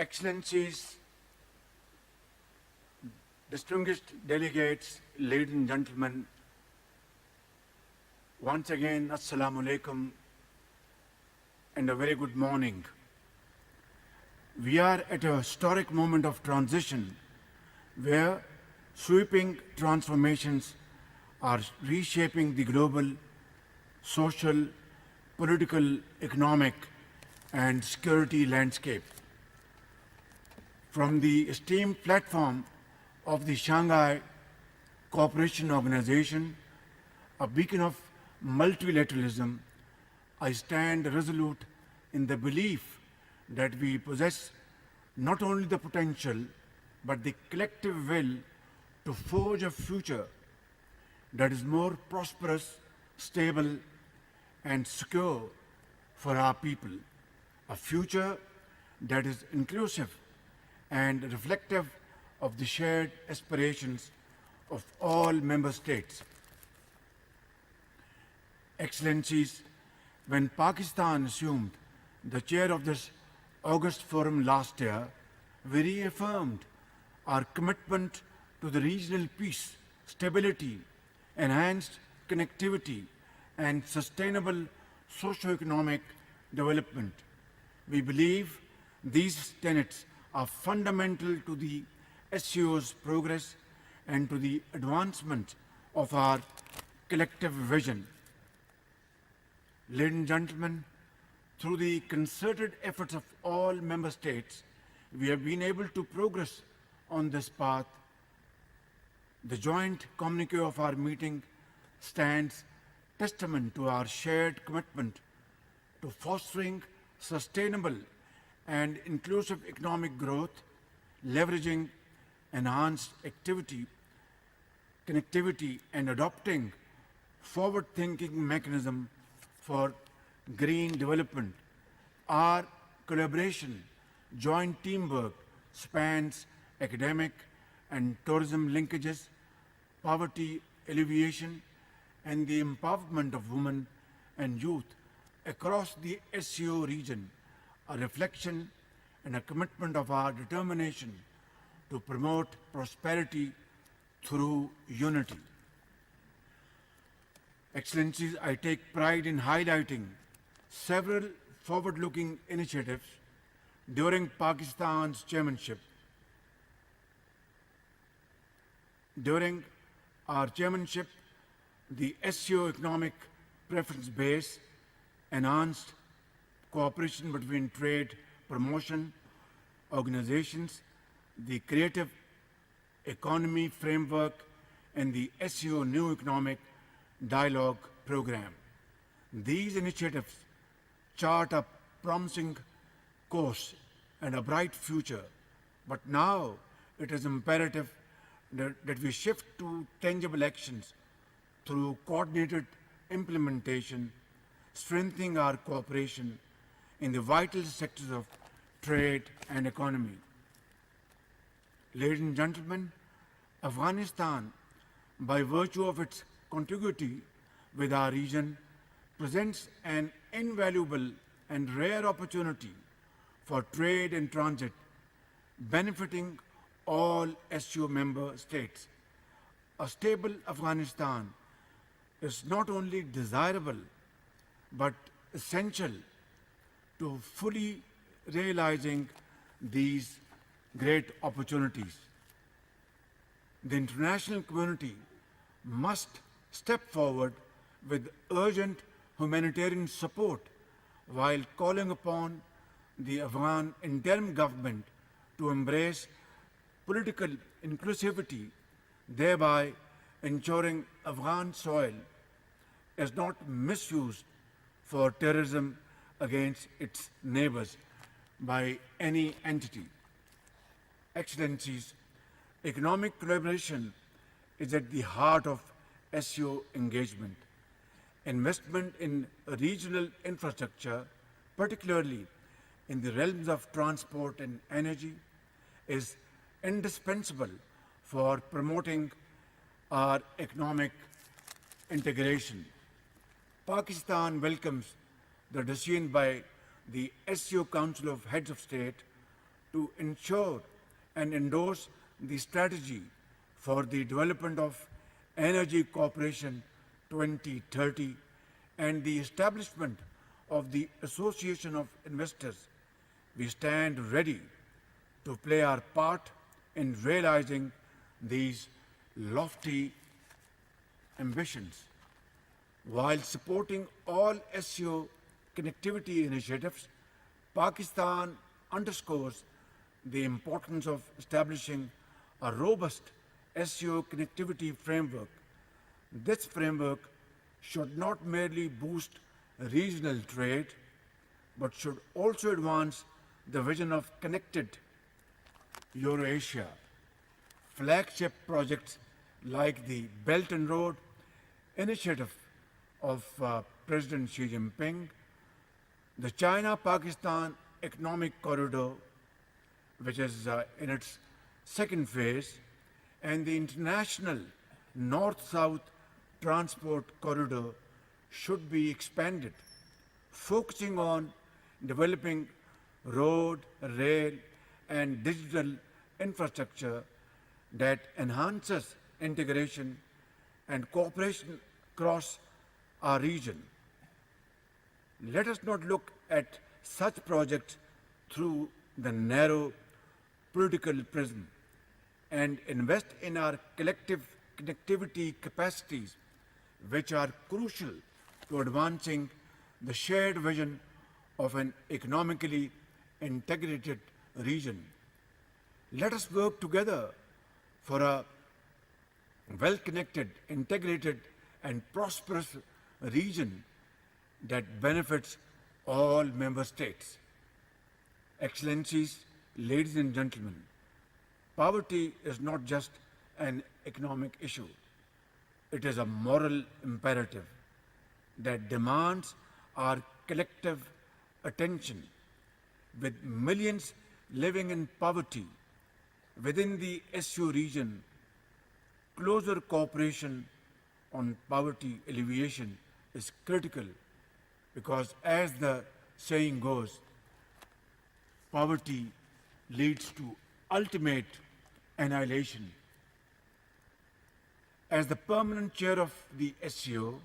Excellencies, distinguished delegates, ladies and gentlemen, once again, Assalamu alaikum and a very good morning. We are at a historic moment of transition where sweeping transformations are reshaping the global, social, political, economic, and security landscape. From the esteemed platform of the Shanghai Cooperation Organization, a beacon of multilateralism, I stand resolute in the belief that we possess not only the potential but the collective will to forge a future that is more prosperous, stable, and secure for our people, a future that is inclusive and reflective of the shared aspirations of all member states. Excellencies, when Pakistan assumed the chair of this August Forum last year, we reaffirmed our commitment to the regional peace, stability, enhanced connectivity, and sustainable socio-economic development. We believe these tenets are fundamental to the SCO's progress and to the advancement of our collective vision. Ladies and gentlemen, through the concerted efforts of all member states, we have been able to progress on this path. The joint communique of our meeting stands testament to our shared commitment to fostering sustainable and inclusive economic growth, leveraging enhanced connectivity, and adopting forward-thinking mechanism for green development. Our collaboration, joint teamwork spans academic and tourism linkages, poverty alleviation, and the empowerment of women and youth across the SCO region, a reflection and a commitment of our determination to promote prosperity through unity. Excellencies, I take pride in highlighting several forward-looking initiatives during Pakistan's chairmanship. During our chairmanship, the SCO Economic Preference Base enhanced cooperation between trade promotion organizations, the Creative Economy Framework, and the SCO New Economic Dialogue Program. These initiatives chart a promising course and a bright future, but now it is imperative that we shift to tangible actions through coordinated implementation, strengthening our cooperation in the vital sectors of trade and economy. Ladies and gentlemen, Afghanistan, by virtue of its contiguity with our region, presents an invaluable and rare opportunity for trade and transit, benefiting all SCO member states. A stable Afghanistan is not only desirable but essential to fully realizing these great opportunities. The international community must step forward with urgent humanitarian support while calling upon the Afghan interim government to embrace political inclusivity, thereby ensuring Afghan soil is not misused for terrorism against its neighbors by any entity. Excellencies, economic collaboration is at the heart of SCO engagement. Investment in regional infrastructure, particularly in the realms of transport and energy, is indispensable for promoting our economic integration. Pakistan welcomes the decision by the SCO Council of Heads of State to ensure and endorse the strategy for the development of Energy Cooperation 2030 and the establishment of the Association of Investors. We stand ready to play our part in realizing these lofty ambitions. While supporting all SCO connectivity initiatives, Pakistan underscores the importance of establishing a robust SCO connectivity framework. This framework should not merely boost regional trade, but should also advance the vision of connected Eurasia. Flagship projects like the Belt and Road Initiative of President Xi Jinping, the China-Pakistan Economic Corridor, which is in its second phase, and the International North-South Transport Corridor should be expanded, focusing on developing road, rail, and digital infrastructure that enhances integration and cooperation across our region. Let us not look at such projects through the narrow political prism and invest in our collective connectivity capacities, which are crucial to advancing the shared vision of an economically integrated region. Let us work together for a well-connected, integrated, and prosperous region that benefits all member states. Excellencies, ladies and gentlemen, poverty is not just an economic issue. It is a moral imperative that demands our collective attention. With millions living in poverty within the SCO region, closer cooperation on poverty alleviation is critical because, as the saying goes, poverty leads to ultimate annihilation. As the permanent chair of the SCO,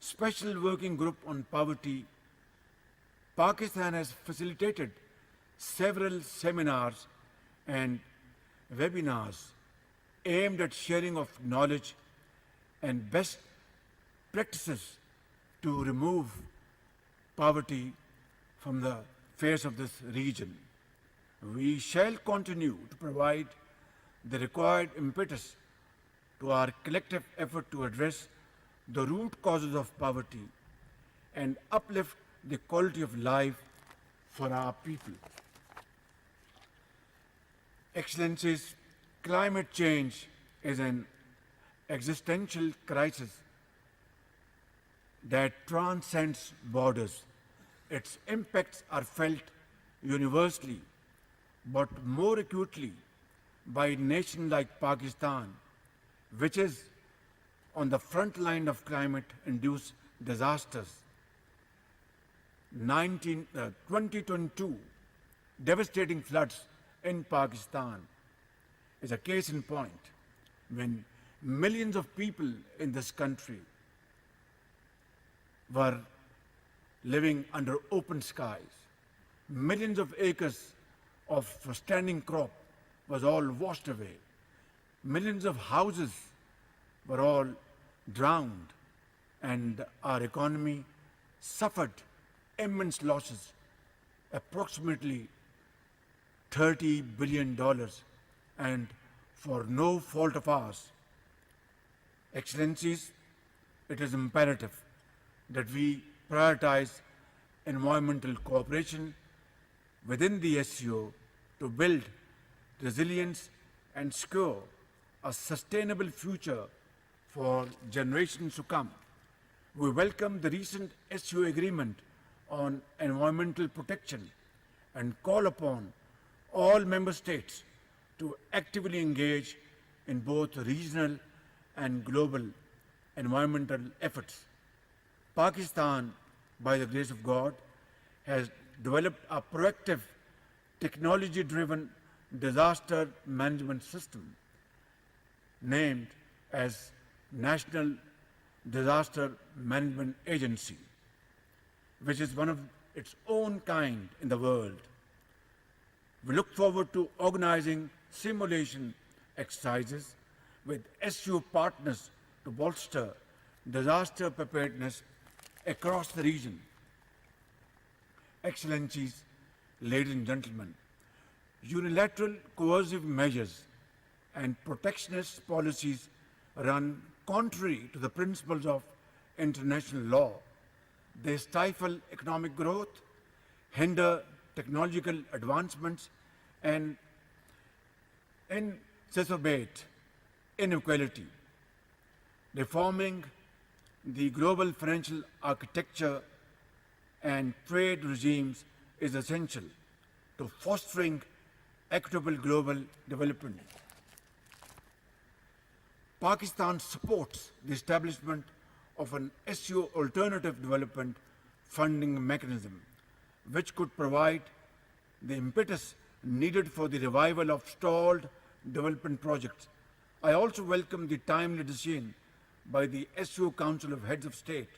Special Working Group on Poverty, Pakistan has facilitated several seminars and webinars aimed at sharing of knowledge and best practices to remove poverty from the face of this region. We shall continue to provide the required impetus to our collective effort to address the root causes of poverty and uplift the quality of life for our people. Excellencies, climate change is an existential crisis that transcends borders. Its impacts are felt universally, but more acutely by a nation like Pakistan, which is on the front line of climate-induced disasters. 2022 devastating floods in Pakistan is a case in point when millions of people in this country were living under open skies. Millions of acres of standing crop was all washed away. Millions of houses were all drowned, and our economy suffered immense losses, approximately $30 billion, and for no fault of ours. Excellencies, it is imperative that we prioritize environmental cooperation within the SCO to build resilience and secure a sustainable future for generations to come. We welcome the recent SCO agreement on environmental protection and call upon all member states to actively engage in both regional and global environmental efforts. Pakistan, by the grace of God, has developed a proactive technology-driven disaster management system named as National Disaster Management Agency, which is one of its own kind in the world. We look forward to organizing simulation exercises with SCO partners to bolster disaster preparedness across the region. Excellencies, ladies and gentlemen, unilateral coercive measures and protectionist policies run contrary to the principles of international law. They stifle economic growth, hinder technological advancements, and exacerbate inequality. Reforming the global financial architecture and trade regimes is essential to fostering equitable global development. Pakistan supports the establishment of an SCO alternative development funding mechanism, which could provide the impetus needed for the revival of stalled development projects. I also welcome the timely decision by the SCO Council of Heads of State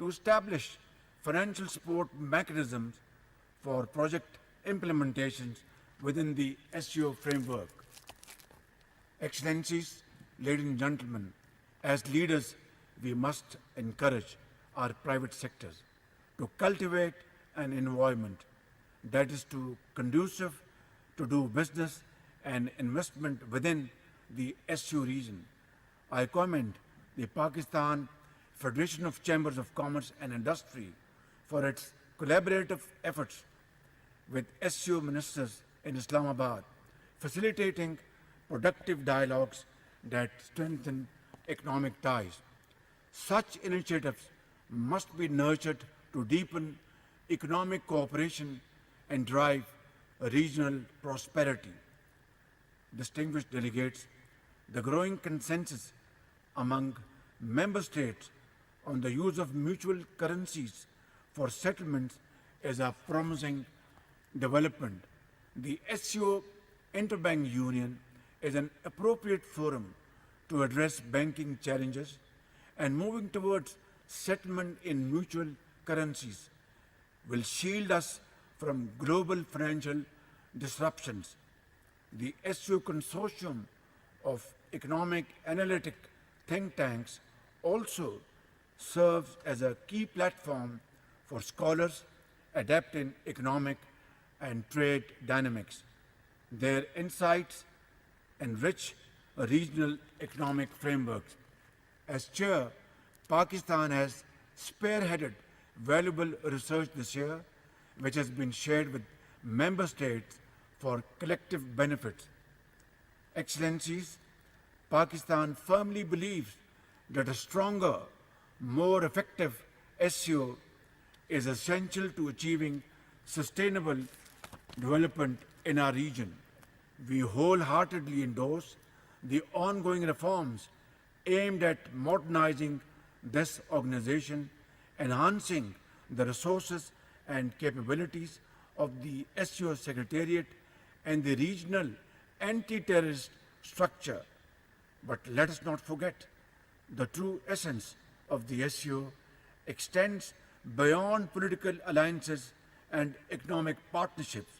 to establish financial support mechanisms for project implementations within the SCO framework. Excellencies, ladies and gentlemen, as leaders, we must encourage our private sectors to cultivate an environment that is conducive to do business and investment within the SCO region. I commend the Pakistan Federation of Chambers of Commerce and Industry for its collaborative efforts with SCO ministers in Islamabad, facilitating productive dialogues that strengthen economic ties. Such initiatives must be nurtured to deepen economic cooperation and drive regional prosperity. Distinguished delegates, the growing consensus among member states on the use of mutual currencies for settlements is a promising development. The SCO Interbank Union is an appropriate forum to address banking challenges, and moving towards settlement in mutual currencies will shield us from global financial disruptions. The SCO Consortium of Economic Analytic Think Tanks also serves as a key platform for scholars adept in economic and trade dynamics. Their insights enrich regional economic frameworks. As chair, Pakistan has spearheaded valuable research this year, which has been shared with member states for collective benefits. Excellencies, Pakistan firmly believes that a stronger, more effective SCO is essential to achieving sustainable development in our region. We wholeheartedly endorse the ongoing reforms aimed at modernizing this organization, enhancing the resources and capabilities of the SCO Secretariat and the regional anti-terrorist structure. But let us not forget, the true essence of the SCO extends beyond political alliances and economic partnerships.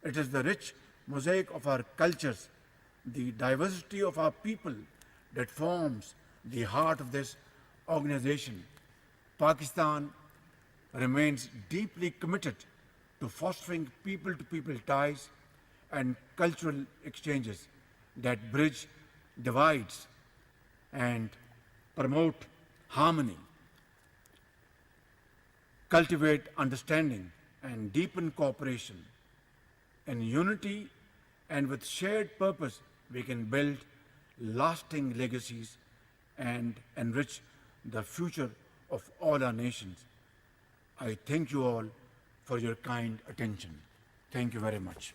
It is the rich mosaic of our cultures, the diversity of our people that forms the heart of this organization. Pakistan remains deeply committed to fostering people-to-people ties and cultural exchanges that bridge divides and promote harmony, cultivate understanding, and deepen cooperation. In unity and with shared purpose, we can build lasting legacies and enrich the future of all our nations. I thank you all for your kind attention. Thank you very much.